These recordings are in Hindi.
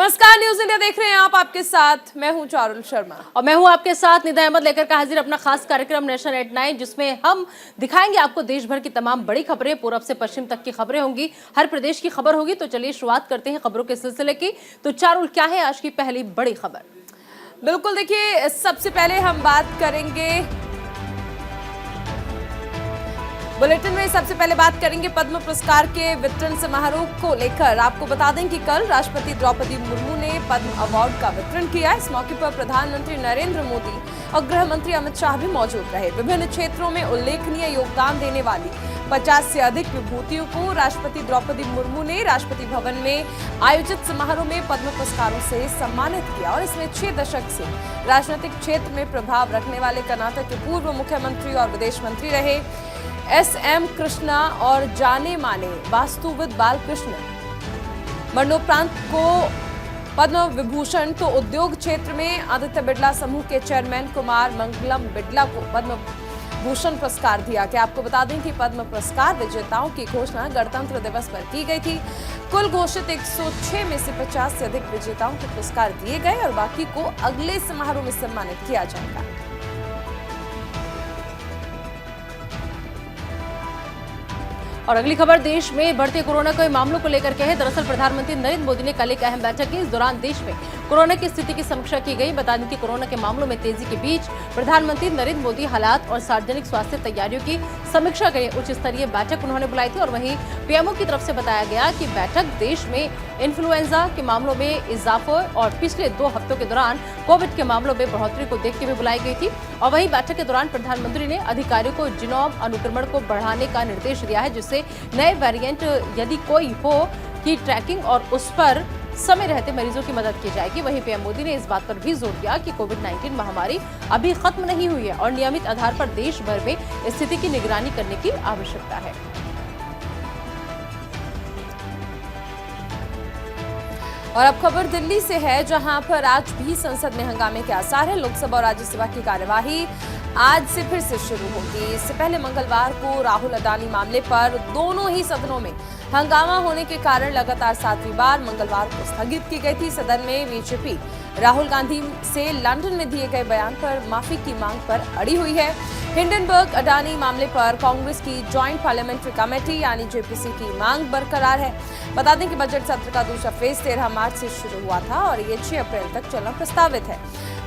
नमस्कार, न्यूज इंडिया देख रहे हैं आप। आपके साथ मैं हूं चारुल शर्मा और मैं हूं आपके साथ निदा अहमद लेकर के हाजिर अपना खास कार्यक्रम नेशन एट 9, जिसमें हम दिखाएंगे आपको देश भर की तमाम बड़ी खबरें। पूरब से पश्चिम तक की खबरें होंगी, हर प्रदेश की खबर होगी। तो चलिए शुरुआत करते हैं खबरों के सिलसिले की। तो चारुल, क्या है आज की पहली बड़ी खबर? बिल्कुल, देखिए सबसे पहले हम बात करेंगे बुलेटिन में सबसे पहले बात करेंगे पद्म पुरस्कार के वितरण समारोह को लेकर। आपको बता दें कि कल राष्ट्रपति द्रौपदी मुर्मू ने पद्म अवार्ड का वितरण किया। इस मौके पर प्रधानमंत्री नरेंद्र मोदी और गृह मंत्री अमित शाह भी मौजूद रहे। विभिन्न क्षेत्रों में उल्लेखनीय योगदान देने वाली 50 से अधिक विभूतियों को राष्ट्रपति द्रौपदी मुर्मू ने राष्ट्रपति भवन में आयोजित समारोह में पद्म पुरस्कारों से सम्मानित किया। और इसमें 6 दशक से राजनीतिक क्षेत्र में प्रभाव रखने वाले कर्नाटक के पूर्व मुख्यमंत्री और विदेश मंत्री रहे एस.एम. कृष्णा और जाने माने वास्तुविद बालकृष्ण मरणोपरांत को पद्म विभूषण, तो उद्योग क्षेत्र में आदित्य बिड़ला समूह के चेयरमैन कुमार मंगलम बिड़ला को पद्म भूषण पुरस्कार दिया गया। आपको बता दें कि पद्म पुरस्कार विजेताओं की घोषणा गणतंत्र दिवस पर की गई थी। कुल घोषित 106 में से 50 से अधिक विजेताओं को पुरस्कार दिए गए और बाकी को अगले समारोह में सम्मानित किया जाएगा। और अगली खबर देश में बढ़ते कोरोना के मामलों को लेकर के है। दरअसल प्रधानमंत्री नरेंद्र मोदी ने कल एक अहम बैठक की। इस दौरान देश में कोरोना की स्थिति की समीक्षा की गई। बता दें कि कोरोना के मामलों में तेजी के बीच प्रधानमंत्री नरेंद्र मोदी हालात और सार्वजनिक स्वास्थ्य तैयारियों की समीक्षा के लिए उच्च स्तरीय बैठक उन्होंने बुलाई थी। और वहीं पीएमओ की तरफ से बताया गया कि बैठक देश में इन्फ्लुएंजा के मामलों में इजाफे और पिछले 2 हफ्तों के दौरान कोविड के मामलों में बढ़ोतरी को देखते हुए बुलाई गई थी। और वहीं बैठक के दौरान प्रधानमंत्री ने अधिकारियों को जीनोम अनुक्रमण को बढ़ाने का निर्देश दिया है, जिससे नए वेरिएंट यदि कोई हो की ट्रैकिंग और उस पर समय रहते मरीजों की मदद की जाएगी। वहीं पीएम मोदी ने इस बात पर भी जोर दिया कि कोविड-19 महामारी अभी खत्म नहीं हुई है और नियमित आधार पर देश भर में स्थिति की निगरानी करने की आवश्यकता है। और अब खबर दिल्ली से है, जहां पर आज भी संसद में हंगामे के आसार है। लोकसभा और राज्यसभा की कार्यवाही आज से फिर से शुरू होगी। इससे पहले मंगलवार को राहुल अडानी मामले पर दोनों ही सदनों में हंगामा होने के कारण लगातार 7वीं बार मंगलवार को स्थगित की गई थी। सदन में बीजेपी राहुल गांधी से लंदन में दिए गए बयान पर माफी की मांग पर अड़ी हुई है। हिंडनबर्ग अडानी मामले पर कांग्रेस की ज्वाइंट पार्लियामेंट्री कमेटी यानी जेपीसी की मांग बरकरार है। बता दें कि बजट सत्र का दूसरा फेज 13 मार्च से शुरू हुआ था और ये 6 अप्रैल तक चलना प्रस्तावित है।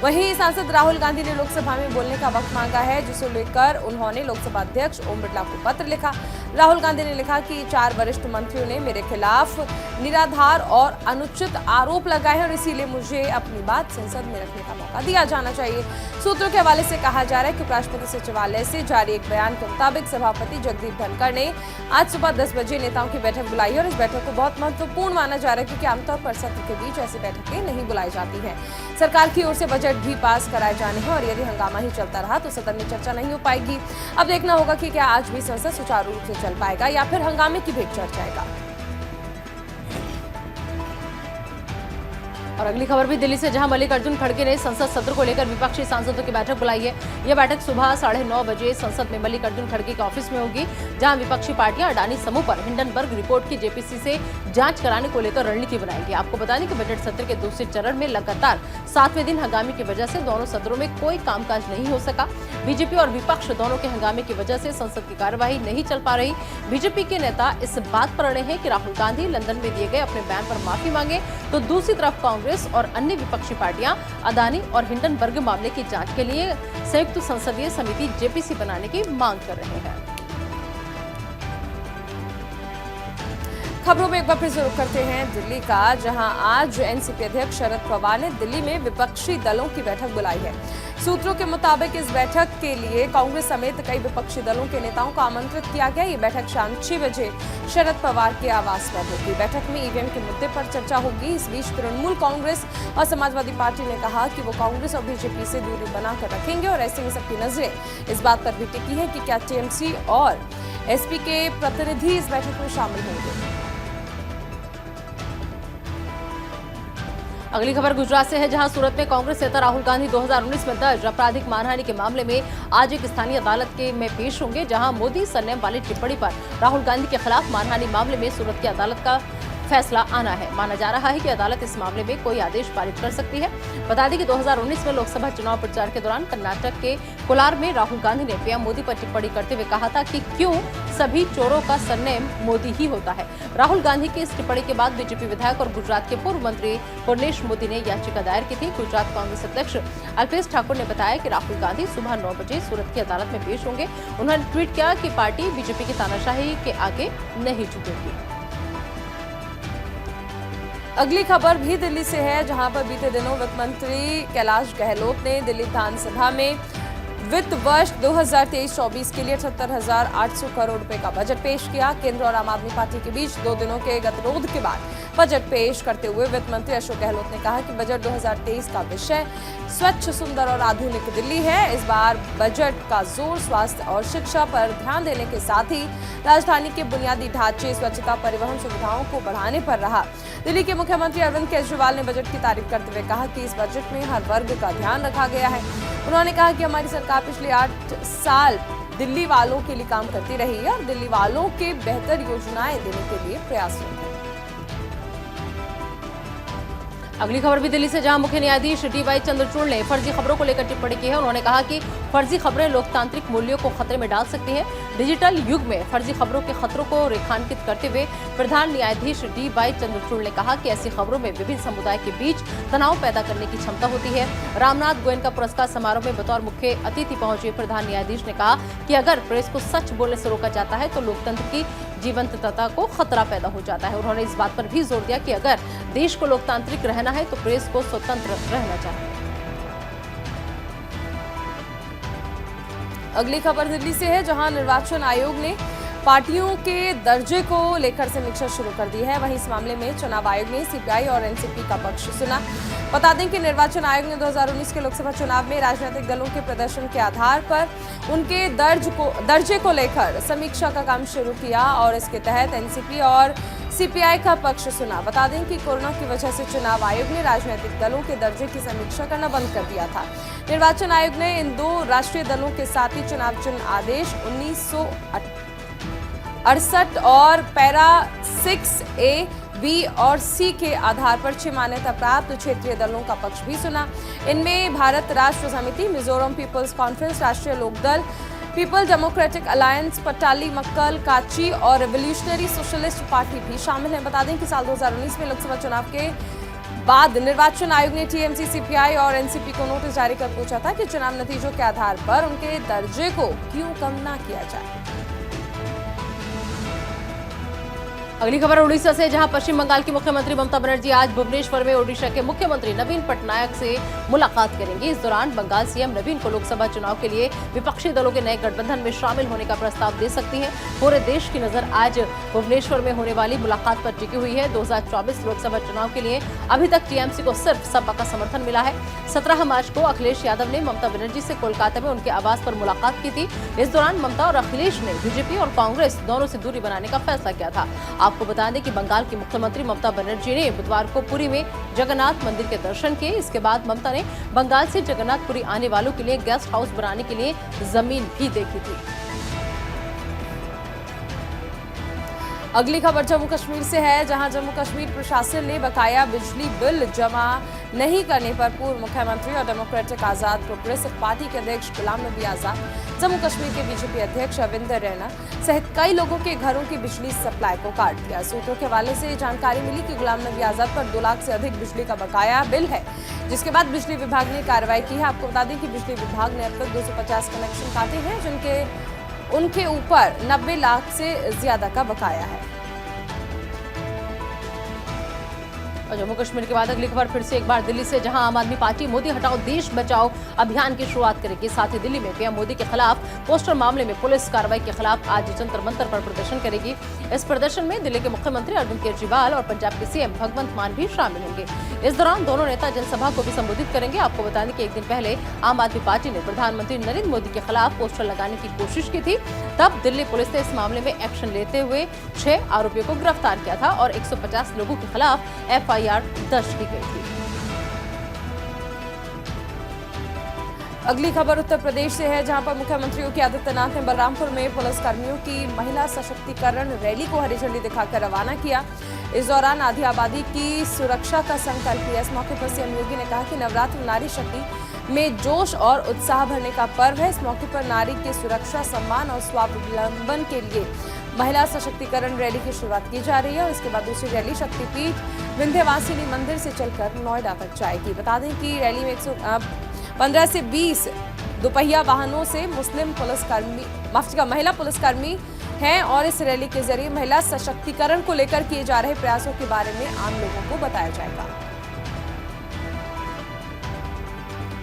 वहीं सांसद राहुल गांधी ने लोकसभा में बोलने का वक्त मांगा है, जिसे लेकर उन्होंने लोकसभा अध्यक्ष ओम बिड़ला को पत्र लिखा। राहुल गांधी ने लिखा कि 4 वरिष्ठ मंत्रियों ने मेरे खिलाफ निराधार और अनुचित आरोप लगाए हैं और इसीलिए मुझे अपनी बात संसद में रखने का मौका दिया जाना चाहिए। सूत्रों के हवाले से कहा जा रहा है कि उपराष्ट्रपति सचिवालय से जारी एक बयान के मुताबिक सभापति जगदीप धनखड़ ने आज सुबह 10 बजे नेताओं की बैठक बुलाई है और इस बैठक को बहुत महत्वपूर्ण माना जा रहा है, क्योंकि आमतौर पर सत्र के बीच ऐसी बैठकें नहीं बुलाई जाती हैं। सरकार की ओर से बजट भी पास कराए जाने हैं और यदि हंगामा ही चलता रहा तो सदन में चर्चा नहीं हो पाएगी। अब देखना होगा कि क्या आज भी संसद सुचारू रूप से चल पाएगा या फिर हंगामे की भेंट चढ़ जाएगा। और अगली खबर भी दिल्ली से, जहां मल्लिकार्जुन खड़गे ने संसद सत्र को लेकर विपक्षी सांसदों की बैठक बुलाई है। यह बैठक सुबह 9:30 बजे संसद में मल्लिकार्जुन खड़गे के ऑफिस में होगी, जहां विपक्षी पार्टियां अडानी समूह पर हिंडनबर्ग रिपोर्ट की जेपीसी से जांच कराने को लेकर रणनीति बनाएंगी। आपको बता दें कि बजट सत्र के दूसरे चरण में लगातार 7वें दिन हंगामे की वजह से दोनों सदनों में कोई कामकाज नहीं हो सका। बीजेपी और विपक्ष दोनों के हंगामे की वजह से संसद की कार्यवाही नहीं चल पा रही। बीजेपी के नेता इस बात पर अड़े हैं कि राहुल गांधी लंदन में दिए गए अपने बयान पर माफी मांगे, तो दूसरी तरफ कांग्रेस और अन्य विपक्षी पार्टियां अडानी और हिंडनबर्ग मामले की जांच के लिए संयुक्त संसदीय समिति जेपीसी बनाने की मांग कर रहे हैं। खबरों में एक बार फिर से रुख करते हैं दिल्ली का, जहां आज एनसीपी अध्यक्ष शरद पवार ने दिल्ली में विपक्षी दलों की बैठक बुलाई है। सूत्रों के मुताबिक इस बैठक के लिए कांग्रेस समेत कई विपक्षी दलों के नेताओं को आमंत्रित किया गया। ये बैठक शाम 6 बजे शरद पवार के आवास पर होगी। बैठक में ईवीएम के मुद्दे पर चर्चा होगी। इस बीच तृणमूल कांग्रेस और समाजवादी पार्टी ने कहा कि वो कांग्रेस और बीजेपी से दूरी बनाकर रखेंगे और ऐसे में सबकी नजरें इस बात पर भी टिकी है कि क्या टीएमसी और एसपी के प्रतिनिधि इस बैठक में शामिल होंगे। अगली खबर गुजरात से है, जहां सूरत में कांग्रेस नेता राहुल गांधी 2019 में दर्ज आपराधिक मानहानि के मामले में आज एक स्थानीय अदालत में पेश होंगे, जहां मोदी सरनेम वाली टिप्पणी पर राहुल गांधी के खिलाफ मानहानि मामले में सूरत की अदालत का फैसला आना है। माना जा रहा है कि अदालत इस मामले में कोई आदेश पारित कर सकती है। बता दें कि 2019 में लोकसभा चुनाव प्रचार के दौरान कर्नाटक के कोलार में राहुल गांधी ने पीएम मोदी पर टिप्पणी करते हुए कहा था कि क्यों सभी चोरों का सरनेम मोदी ही होता है। राहुल गांधी की इस टिप्पणी के बाद बीजेपी विधायक और गुजरात के पूर्व मंत्री पुर्णेश मोदी ने याचिका दायर की थी। गुजरात कांग्रेस अध्यक्ष अल्पेश ठाकुर ने बताया कि राहुल गांधी सुबह 9 बजे सूरत की अदालत में पेश होंगे। उन्होंने ट्वीट किया कि पार्टी बीजेपी की तानाशाही के आगे नहीं झुकेगी। अगली खबर भी दिल्ली से है, जहां पर बीते दिनों वित्त मंत्री कैलाश गहलोत ने दिल्ली विधानसभा में वित्त वर्ष 2023-24 के लिए 78,800 करोड़ रुपए का बजट पेश किया। केंद्र और आम आदमी पार्टी के बीच 2 दिनों के गतिरोध के बाद बजट पेश करते हुए वित्त मंत्री अशोक गहलोत ने कहा कि बजट 2023 का विषय स्वच्छ, सुंदर और आधुनिक दिल्ली है। इस बार बजट का जोर स्वास्थ्य और शिक्षा पर ध्यान देने के साथ ही राजधानी के बुनियादी ढांचे, स्वच्छता, परिवहन सुविधाओं को बढ़ाने पर रहा। दिल्ली के मुख्यमंत्री अरविंद केजरीवाल ने बजट की तारीफ करते हुए कहा कि इस बजट में हर वर्ग का ध्यान रखा गया है। उन्होंने कहा कि हमारी सरकार पिछले 8 साल दिल्ली वालों के लिए काम करती रही है और दिल्ली वालों के बेहतर योजनाएं देने के लिए प्रयासरत है। अगली खबर भी दिल्ली से, जहां मुख्य न्यायाधीश डी.वाई. चंद्रचूड़ ने फर्जी खबरों को लेकर टिप्पणी की है। उन्होंने कहा कि फर्जी खबरें लोकतांत्रिक मूल्यों को खतरे में डाल सकती हैं। डिजिटल युग में फर्जी खबरों के खतरों को रेखांकित करते हुए प्रधान न्यायाधीश डी.वाई. चंद्रचूड़ ने कहा कि ऐसी खबरों में विभिन्न समुदाय के बीच तनाव पैदा करने की क्षमता होती है। रामनाथ गोयनका पुरस्कार समारोह में बतौर मुख्य अतिथि पहुंचे प्रधान न्यायाधीश ने कहा कि अगर प्रेस को सच बोलने से रोका जाता है तो लोकतंत्र की जीवंतता को खतरा पैदा हो जाता है। उन्होंने इस बात पर भी जोर दिया कि अगर देश को लोकतांत्रिक रहना है तो प्रेस को स्वतंत्र रहना चाहिए। अगली खबर दिल्ली से है, जहां निर्वाचन आयोग ने पार्टियों के दर्जे को लेकर समीक्षा शुरू कर दी है। वहीं इस मामले में चुनाव आयोग ने सीपीआई और एनसीपी का पक्ष सुना। बता दें कि निर्वाचन आयोग ने 2019 के लोकसभा चुनाव में राजनीतिक दलों के प्रदर्शन के आधार पर उनके दर्जे को लेकर समीक्षा का काम शुरू किया और इसके तहत एनसीपी और सीपीआई का पक्ष सुना। बता दें कि कोरोना की वजह से चुनाव आयोग ने राजनीतिक दलों के दर्जे की समीक्षा करना बंद कर दिया था। निर्वाचन आयोग ने इन 2 राष्ट्रीय दलों के साथ ही चुनाव चिन्ह आदेश 1968 और पैरा 6A, B और C के आधार पर 6 मान्यता प्राप्त क्षेत्रीय दलों का पक्ष भी सुना। इनमें भारत राष्ट्र समिति, मिजोरम पीपल्स कॉन्फ्रेंस, राष्ट्रीय लोकदल, पीपल डेमोक्रेटिक अलायंस, पट्टाली मक्कल, काची और रेवोल्यूशनरी सोशलिस्ट पार्टी भी शामिल हैं। बता दें कि साल 2019 में लोकसभा चुनाव के बाद निर्वाचन आयोग ने टीएमसी, सीपीआई और एनसीपी को नोटिस जारी कर पूछा था कि चुनाव नतीजों के आधार पर उनके दर्जे को क्यों कम न किया जाए। अगली खबर उड़ीसा से, जहां पश्चिम बंगाल की मुख्यमंत्री ममता बनर्जी आज भुवनेश्वर में ओडिशा के मुख्यमंत्री नवीन पटनायक से मुलाकात करेंगी। इस दौरान बंगाल सीएम नवीन को लोकसभा चुनाव के लिए विपक्षी दलों के नए गठबंधन में शामिल होने का प्रस्ताव दे सकती हैं। पूरे देश की नजर आज भुवनेश्वर में होने वाली मुलाकात पर टिकी हुई है। 2024 लोकसभा चुनाव के लिए अभी तक टीएमसी को सिर्फ सपा का समर्थन मिला है। 17 मार्च को अखिलेश यादव ने ममता बनर्जी से कोलकाता में उनके आवास पर मुलाकात की थी। इस दौरान ममता और अखिलेश ने बीजेपी और कांग्रेस दोनों से दूरी बनाने का फैसला किया था। आपको बता दें कि बंगाल की मुख्यमंत्री ममता बनर्जी ने बुधवार को पुरी में जगन्नाथ मंदिर के दर्शन किए। इसके बाद ममता ने बंगाल से जगन्नाथपुरी आने वालों के लिए गेस्ट हाउस बनाने के लिए जमीन भी देखी थी। अगली खबर जम्मू कश्मीर से है, जहां जम्मू कश्मीर प्रशासन ने बकाया बिजली बिल जमा नहीं करने पर पूर्व मुख्यमंत्री और डेमोक्रेटिक आजाद प्रोग्रेसिव पार्टी के अध्यक्ष गुलाम नबी आजाद, जम्मू कश्मीर के बीजेपी अध्यक्ष अविंदर रैना सहित कई लोगों के घरों की बिजली सप्लाई को काट दिया। सूत्रों के हवाले से जानकारी मिली कि गुलाम नबी आजाद पर 2 लाख से अधिक बिजली का बकाया बिल है, जिसके बाद बिजली विभाग ने कार्रवाई की है। आपको बता दें कि बिजली विभाग ने अब तक 250 कनेक्शन काटे हैं, जिनके उनके ऊपर 90 लाख से ज्यादा का बकाया है। और जम्मू कश्मीर के बाद अगली खबर फिर से एक बार दिल्ली से, जहां आम आदमी पार्टी मोदी हटाओ देश बचाओ अभियान की शुरुआत करेगी। साथ ही दिल्ली में पीएम मोदी के खिलाफ पोस्टर मामले में पुलिस कार्रवाई के खिलाफ आज जंतर मंतर पर प्रदर्शन करेगी। इस प्रदर्शन में दिल्ली के मुख्यमंत्री अरविंद केजरीवाल और पंजाब के सीएम भगवंत मान भी शामिल होंगे। इस दौरान दोनों नेता जनसभा को भी संबोधित करेंगे। आपको बता दें कि एक दिन पहले आम आदमी पार्टी ने प्रधानमंत्री नरेंद्र मोदी के खिलाफ पोस्टर लगाने की कोशिश की थी। तब दिल्ली पुलिस ने इस मामले में एक्शन लेते हुए 6 आरोपियों को गिरफ्तार किया था और 150 लोगों के खिलाफ एफआईआर दर्ज की गई थी। अगली खबर उत्तर प्रदेश से है, जहां पर मुख्यमंत्री योगी आदित्यनाथ ने बलरामपुर में पुलिसकर्मियों की महिला सशक्तिकरण रैली को हरी झंडी दिखाकर रवाना किया। इस दौरान आधी आबादी की सुरक्षा का संकल्प लिया। इस मौके पर सीएम योगी ने कहा कि नवरात्र नारी शक्ति में जोश और उत्साह भरने का पर्व है। इस मौके पर नारी की सुरक्षा, सम्मान और स्वावलंबन के लिए महिला सशक्तिकरण रैली की शुरुआत की जा रही है और इसके बाद दूसरी रैली शक्तिपीठ विंध्यवासिनी मंदिर से चलकर नोएडा तक जाएगी। बता दें कि रैली में 15 से 20 दोपहिया वाहनों से महिला पुलिसकर्मी हैं और इस रैली के जरिए महिला सशक्तिकरण को लेकर किए जा रहे प्रयासों के बारे में आम लोगों को बताया जाएगा।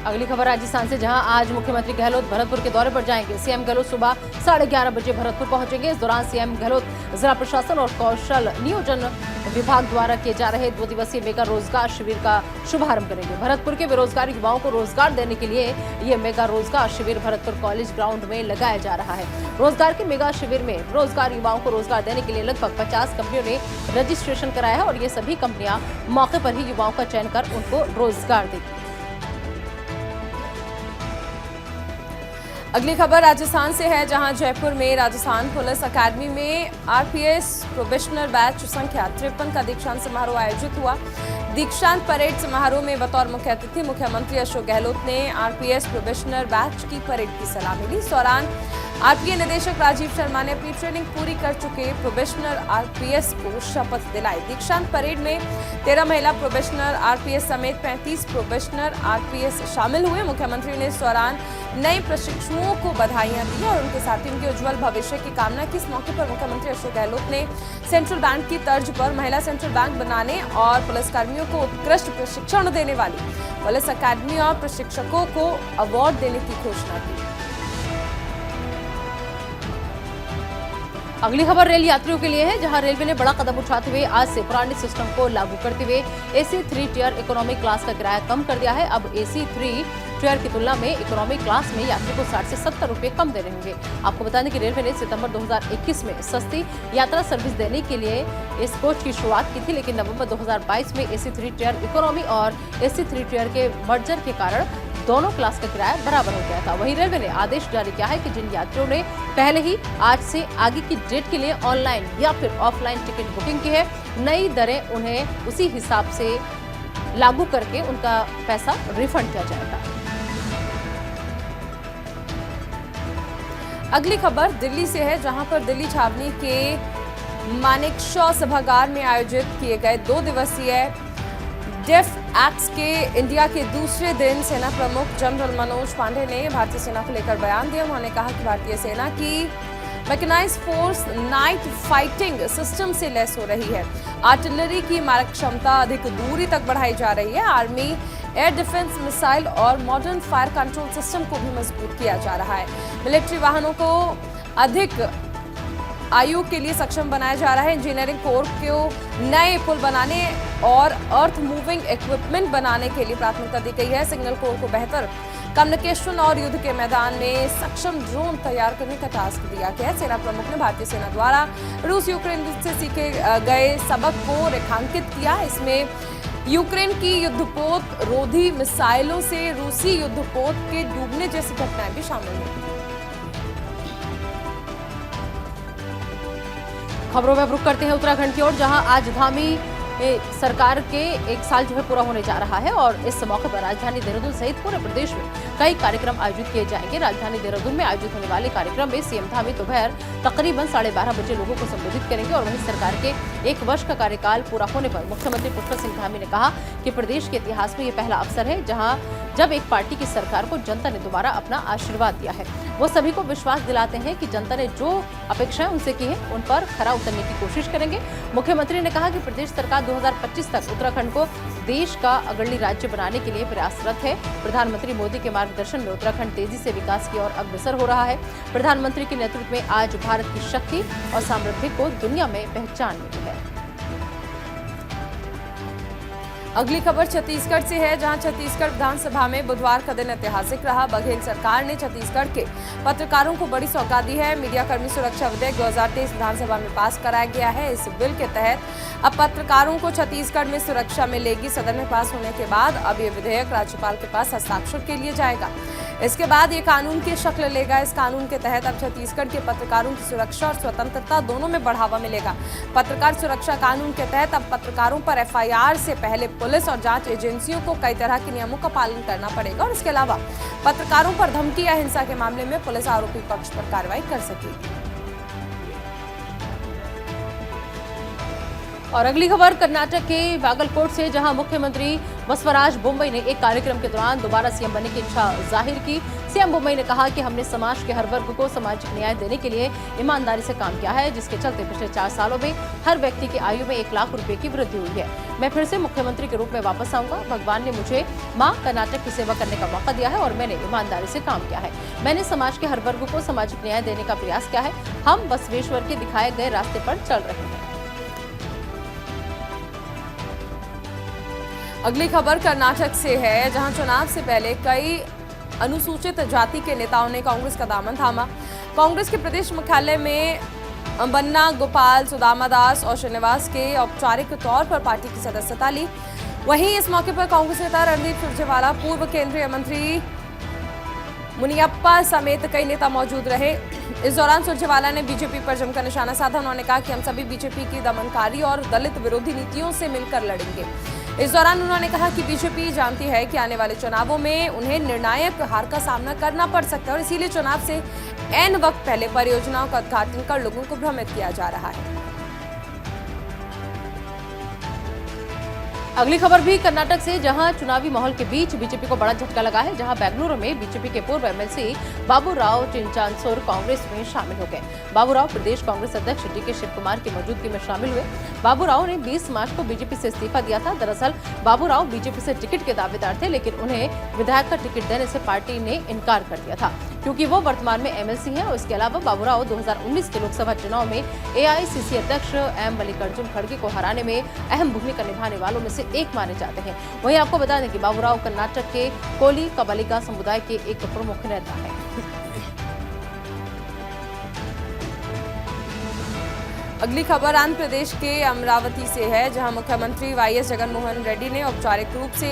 अगली खबर राजस्थान से, जहां आज मुख्यमंत्री गहलोत भरतपुर के दौरे पर जाएंगे। सीएम गहलोत सुबह 11:30 बजे भरतपुर पहुंचेंगे। इस दौरान सीएम गहलोत जिला प्रशासन और कौशल नियोजन विभाग द्वारा किए जा रहे 2 दिवसीय मेगा रोजगार शिविर का शुभारंभ करेंगे। भरतपुर के बेरोजगार युवाओं को रोजगार देने के लिए ये मेगा रोजगार शिविर भरतपुर कॉलेज ग्राउंड में लगाया जा रहा है। रोजगार के मेगा शिविर में रोजगार युवाओं को रोजगार देने के लिए लगभग 50 कंपनियों ने रजिस्ट्रेशन कराया है और ये सभी कंपनियां मौके पर ही युवाओं का चयन कर उनको रोजगार देगी। अगली खबर राजस्थान से है, जहां जयपुर में राजस्थान पुलिस अकादमी में आरपीएस प्रोबेशनर बैच संख्या 53 का दीक्षांत समारोह आयोजित हुआ। दीक्षांत परेड समारोह में बतौर मुख्य अतिथि मुख्यमंत्री अशोक गहलोत ने आरपीएस प्रोबेशनर बैच की परेड की सलामी ली। इस दौरान आरपीए निदेशक राजीव शर्मा ने अपनी ट्रेनिंग पूरी कर चुके प्रोबेशनर आरपीएस को शपथ दिलाई। दीक्षांत परेड में 13 महिला प्रोबेशनर आरपीएस समेत 35 प्रोबेशनर आरपीएस शामिल हुए। मुख्यमंत्री ने इस दौरान नए प्रशिक्षुओं को बधाइयां दी और उनके साथ ही उनके उज्जवल भविष्य की कामना की। इस मौके पर मुख्यमंत्री अशोक गहलोत ने सेंट्रल बैंक की तर्ज पर महिला सेंट्रल बैंक बनाने और पुलिसकर्मियों को उत्कृष्ट प्रशिक्षण देने वाली पुलिस अकादमी और प्रशिक्षकों को अवार्ड देने की घोषणा की। अगली खबर रेल यात्रियों के लिए है, जहां रेलवे ने बड़ा कदम उठाते हुए आज से पुराने सिस्टम को लागू करते हुए एसी 3 टियर इकोनॉमी क्लास का किराया कम कर दिया है। अब एसी 3 टियर की तुलना में इकोनॉमी क्लास में यात्री को 60 से 70 रुपए कम देने होंगे। आपको बता दें कि रेलवे ने सितंबर 2021 में सस्ती यात्रा सर्विस देने के लिए इस कोच की शुरुआत की थी, लेकिन नवंबर 2022 में एसी 3 टियर इकोनॉमी और एसी 3 टियर के मर्जर के कारण दोनों क्लास का किराया बराबर हो गया था। वहीं रेलवे ने आदेश जारी किया है कि जिन यात्रियों ने पहले ही आज से आगे की डेट के लिए ऑनलाइन या फिर ऑफलाइन टिकट बुकिंग की है, नई दरें उन्हें उसी हिसाब से लागू करके उनका पैसा रिफंड किया जाएगा। अगली खबर दिल्ली से है, जहां पर दिल्ली छावनी के मानेकशॉ सभागार में आयोजित किए गए 2 दिवसीय डेफ एक्ट्स के इंडिया के दूसरे दिन सेना प्रमुख जनरल मनोज पांडे ने भारतीय सेना को लेकर बयान दिया। उन्होंने कहा कि भारतीय सेना की mechanised force night fighting system से लैस हो रही है। आर्टिलरी की मारक क्षमता अधिक दूरी तक बढ़ाई जा रही है। आर्मी एयर डिफेंस मिसाइल और मॉडर्न फायर कंट्रोल सिस्टम को भी मजबूत किया जा रहा है। मिलिट्री वाहनों को अधिक आयु के लिए सक्षम बनाया जा रहा है। इंजीनियरिंग कोर को नए पुल बनाने और अर्थ मूविंग इक्विपमेंट बनाने के लिए प्राथमिकता दी गई है। सिग्नल कोर को बेहतर कम्युनिकेशन और युद्ध के मैदान में सक्षम ड्रोन तैयार करने का टास्क दिया गया है। सेना प्रमुख ने भारतीय सेना द्वारा रूस यूक्रेन से सीखे गए सबक को रेखांकित किया। इसमें यूक्रेन की युद्धपोत रोधी मिसाइलों से रूसी युद्धपोत के डूबने जैसी घटनाएं भी शामिल हैं। खबरों में अब रुक करते हैं उत्तराखंड की ओर, जहां आज धामी सरकार के 1 साल जो है पूरा होने जा रहा है और इस मौके पर राजधानी देहरादून सहित पूरे प्रदेश में कई कार्यक्रम आयोजित किए जाएंगे। राजधानी देहरादून में आयोजित होने वाले कार्यक्रम में सीएम धामी दोपहर तकरीबन 12:30 बजे लोगों को संबोधित करेंगे और वहीं सरकार के 1 वर्ष का कार्यकाल पूरा होने पर मुख्यमंत्री पुष्कर सिंह धामी ने कहा कि प्रदेश के इतिहास में ये पहला अवसर है जब एक पार्टी की सरकार को जनता ने दोबारा अपना आशीर्वाद दिया है। वो सभी को विश्वास दिलाते हैं कि जनता ने जो अपेक्षाएं उनसे की है उन पर खरा उतरने की कोशिश करेंगे। मुख्यमंत्री ने कहा कि प्रदेश सरकार 2025 तक उत्तराखंड को देश का अग्रणी राज्य बनाने के लिए प्रयासरत है। प्रधानमंत्री मोदी के मार्गदर्शन में उत्तराखंड तेजी से विकास की ओर अग्रसर हो रहा है। प्रधानमंत्री के नेतृत्व में आज भारत की शक्ति और समृद्धि को दुनिया में पहचान मिली है। अगली खबर छत्तीसगढ़ से है, जहां छत्तीसगढ़ विधानसभा में बुधवार का दिन ऐतिहासिक रहा। बघेल सरकार ने छत्तीसगढ़ के पत्रकारों को बड़ी सौगात दी है। मीडियाकर्मी सुरक्षा विधेयक 2023 विधानसभा में पास कराया गया है। इस बिल के तहत अब पत्रकारों को छत्तीसगढ़ में सुरक्षा मिलेगी। सदन में पास होने के बाद अब ये विधेयक राज्यपाल के पास हस्ताक्षर के लिए जाएगा। इसके बाद ये कानून की शक्ल लेगा। इस कानून के तहत अब छत्तीसगढ़ के पत्रकारों की सुरक्षा और स्वतंत्रता दोनों में बढ़ावा मिलेगा। पत्रकार सुरक्षा कानून के तहत अब पत्रकारों पर एफआईआर से पहले पुलिस और जांच एजेंसियों को कई तरह के नियमों का पालन करना पड़ेगा और इसके अलावा पत्रकारों पर धमकी या हिंसा के मामले में पुलिस आरोपी पक्ष पर कार्रवाई कर सकेगी। और अगली खबर कर्नाटक के बागलकोट से, जहां मुख्यमंत्री बसवराज बोम्मई ने एक कार्यक्रम के दौरान दोबारा सीएम बनने की इच्छा जाहिर की। सीएम बोम्मई ने कहा कि हमने समाज के हर वर्ग को सामाजिक न्याय देने के लिए ईमानदारी से काम किया है, जिसके चलते पिछले 4 सालों में हर व्यक्ति की आयु में 1 लाख रुपए की वृद्धि हुई है। मैं फिर से मुख्यमंत्री के रूप में वापस आऊंगा। भगवान ने मुझे मां कर्नाटक की सेवा करने का मौका दिया है और मैंने ईमानदारी से काम किया है। मैंने समाज के हर वर्ग को सामाजिक न्याय देने का प्रयास किया है। हम बसवेश्वर के दिखाए गए रास्ते पर चल रहे हैं। अगली खबर कर्नाटक से है, जहां चुनाव से पहले कई अनुसूचित जाति के नेताओं ने कांग्रेस का दामन थामा। कांग्रेस के प्रदेश मुख्यालय में बन्ना गोपाल, सुदामा दास और श्रीनिवास के औपचारिक तौर पर पार्टी की सदस्यता ली। वहीं इस मौके पर कांग्रेस नेता रणदीप सुरजेवाला, पूर्व केंद्रीय मंत्री मुनियप्पा समेत कई नेता मौजूद रहे। इस दौरान सुरजेवाला ने बीजेपी पर जमकर निशाना साधा। उन्होंने कहा कि हम सभी बीजेपी की दमनकारी और दलित विरोधी नीतियों से मिलकर लड़ेंगे। इस दौरान उन्होंने कहा कि बीजेपी जानती है कि आने वाले चुनावों में उन्हें निर्णायक हार का सामना करना पड़ सकता है और इसीलिए चुनाव से ऐन वक्त पहले परियोजनाओं का उद्घाटन कर लोगों को भ्रमित किया जा रहा है। अगली खबर भी कर्नाटक से, जहां चुनावी माहौल के बीच बीजेपी को बड़ा झटका लगा है। जहां बेंगलुरु में बीजेपी के पूर्व एमएलसी बाबूराव चिंचानसूर कांग्रेस में शामिल हो गए। बाबूराव प्रदेश कांग्रेस अध्यक्ष डीके शिव कुमार की मौजूदगी में शामिल हुए। बाबूराव ने 20 मार्च को बीजेपी से इस्तीफा दिया था। दरअसल बाबूराव बीजेपी से टिकट के दावेदार थे, लेकिन उन्हें विधायक का टिकट देने से पार्टी ने इनकार कर दिया था, क्योंकि वो वर्तमान में एमएलसी हैं। और इसके अलावा बाबूराव 2019 के लोकसभा चुनाव में एआईसीसी अध्यक्ष एम मल्लिकार्जुन खड़गे को हराने में अहम भूमिका निभाने वालों में से एक माने जाते हैं। वहीं आपको बता दें कि बाबूराव कर्नाटक के कोली कबालिका समुदाय के एक प्रमुख नेता है। अगली खबर आंध्र प्रदेश के अमरावती से है, जहां मुख्यमंत्री वाईएस जगनमोहन रेड्डी ने औपचारिक रूप से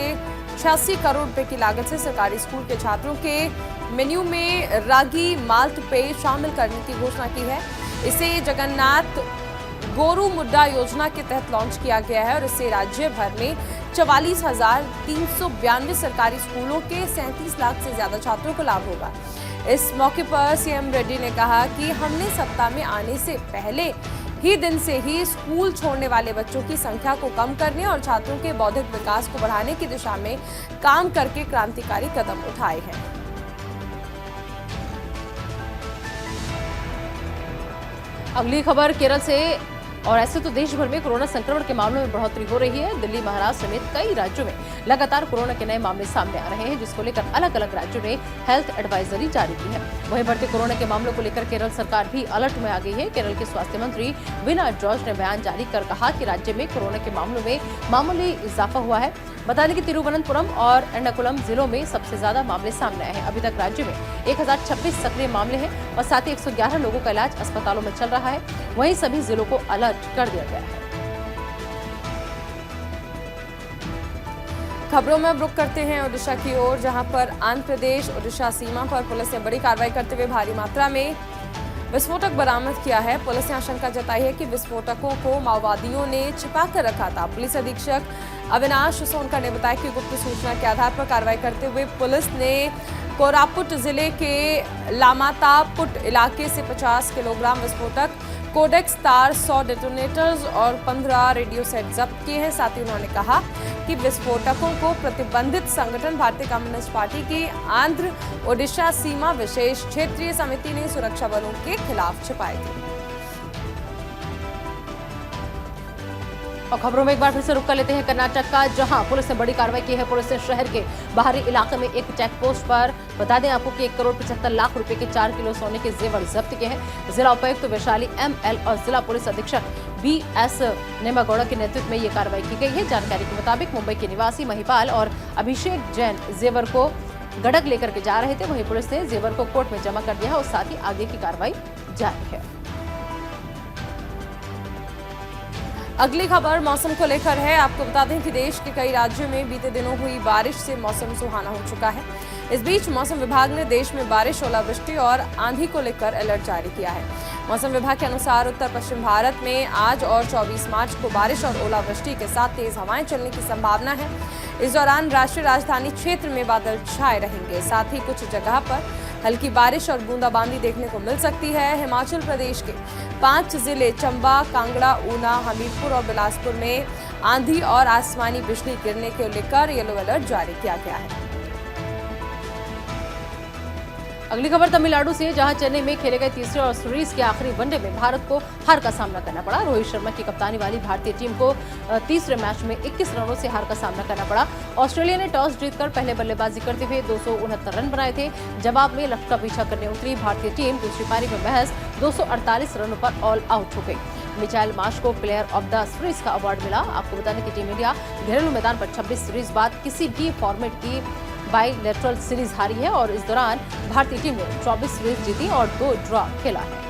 86 करोड़ रुपए की लागत से सरकारी स्कूल के छात्रों के मेन्यू में रागी माल्ट पेय शामिल करने की घोषणा की है। इसे जगन्नाथ गोरू मुड्डा योजना के तहत लॉन्च किया गया है और इससे राज्य भर में 44,392 सरकारी स्कूलों के 37 लाख से ज्यादा छात्रों को लाभ होगा। इस मौके पर सीएम रेड्डी ने कहा कि हमने सत्ता में आने से पहले ही दिन से ही स्कूल छोड़ने वाले बच्चों की संख्या को कम करने और छात्रों के बौद्धिक विकास को बढ़ाने की दिशा में काम करके क्रांतिकारी कदम उठाए हैं। अगली खबर केरल से, और ऐसे तो देश भर में कोरोना संक्रमण के मामलों में बढ़ोतरी हो रही है। दिल्ली, महाराष्ट्र समेत कई राज्यों में लगातार कोरोना के नए मामले सामने आ रहे हैं, जिसको लेकर अलग अलग राज्यों ने हेल्थ एडवाइजरी जारी की है। वहीं बढ़ते कोरोना के मामलों को लेकर केरल सरकार भी अलर्ट में आ गई है। केरल के स्वास्थ्य मंत्री वीना जॉर्ज ने बयान जारी कर कहा कि राज्य में कोरोना के मामलों में मामूली इजाफा हुआ है। बता दें कि तिरुवनंतपुरम और एर्नाकुलम जिलों में सबसे ज्यादा मामले सामने आए हैं। अभी तक राज्य में 1026 सक्रिय मामले हैं और साथ ही 111 लोगों का इलाज अस्पतालों में चल रहा है। वहीं सभी जिलों को अलर्ट कर दिया गया है। खबरों में अब रुक करते हैं ओडिशा की ओर, जहां पर आंध्र प्रदेश ओडिशा सीमा पर पुलिस ने बड़ी कार्रवाई करते हुए भारी मात्रा में विस्फोटक बरामद किया है। पुलिस ने आशंका जताई है कि विस्फोटकों को माओवादियों ने छिपा कर रखा था। पुलिस अधीक्षक अविनाश सोनकर ने बताया कि गुप्त सूचना के आधार पर कार्रवाई करते हुए पुलिस ने कोरापुट जिले के लामातापुट इलाके से 50 किलोग्राम विस्फोटक, कोडेक्स तार, 100 डेटोनेटर्स और 15 रेडियो सेट जब्त किए हैं। साथ ही उन्होंने कहा कि विस्फोटकों को प्रतिबंधित संगठन भारतीय कम्युनिस्ट पार्टी की आंध्र ओडिशा सीमा विशेष क्षेत्रीय समिति ने सुरक्षा बलों के खिलाफ छिपाए थे। और खबरों में एक बार फिर से रुक कर लेते हैं कर्नाटक का, जहां पुलिस ने बड़ी कार्रवाई की है। पुलिस ने शहर के बाहरी इलाके में एक चेक पोस्ट पर बता दें आपको कि 1,75,00,000 रुपए के 4 किलो सोने के जेवर जब्त किए हैं। जिला उपायुक्त वैशाली ML और जिला पुलिस अधीक्षक BS नेमागौड़ा के नेतृत्व में ये कार्रवाई की गई है। जानकारी के मुताबिक मुंबई के निवासी महिपाल और अभिषेक जैन जेवर को गड़क लेकर के जा रहे थे। वहीं पुलिस ने जेवर को कोर्ट में जमा कर दिया है और साथ ही आगे की कार्रवाई जारी है। अगली खबर मौसम को लेकर है। आपको बता दें कि देश के कई राज्यों में बीते दिनों हुई बारिश से मौसम सुहाना हो चुका है। इस बीच मौसम विभाग ने देश में बारिश, ओलावृष्टि और आंधी को लेकर अलर्ट जारी किया है। मौसम विभाग के अनुसार उत्तर पश्चिम भारत में आज और 24 मार्च को बारिश और ओलावृष्टि के साथ तेज हवाएं चलने की संभावना है। इस दौरान राष्ट्रीय राजधानी क्षेत्र में बादल छाए रहेंगे, साथ ही कुछ जगह पर हल्की बारिश और बूंदाबांदी देखने को मिल सकती है। हिमाचल प्रदेश के 5 जिले चंबा, कांगड़ा, ऊना, हमीरपुर और बिलासपुर में आंधी और आसमानी बिजली गिरने को लेकर येलो अलर्ट जारी किया गया है। अगली खबर तमिलनाडु से, जहां चेन्नई में खेले गए तीसरे और सीरीज के आखिरी वनडे में भारत को हार का सामना करना पड़ा। रोहित शर्मा की कप्तानी वाली भारतीय टीम को तीसरे मैच में 21 रनों से हार का सामना करना पड़ा। ऑस्ट्रेलिया ने टॉस जीतकर पहले बल्लेबाजी करते हुए 269 रन बनाए थे। जवाब में लक्ष्य का पीछा करने उतरी भारतीय टीम दूसरी पारी में महज 248 रनों पर ऑल आउट हो गई। मिचेल मार्श को प्लेयर ऑफ द सीरीज का अवार्ड मिला। आपको बता दें कि टीम इंडिया घरेलू मैदान पर 26 सीरीज बाद किसी भी फॉर्मेट की बाईलेटरल सीरीज हारी है और इस दौरान भारतीय टीम ने 24 सीरीज जीती और 2 ड्रॉ खेला है।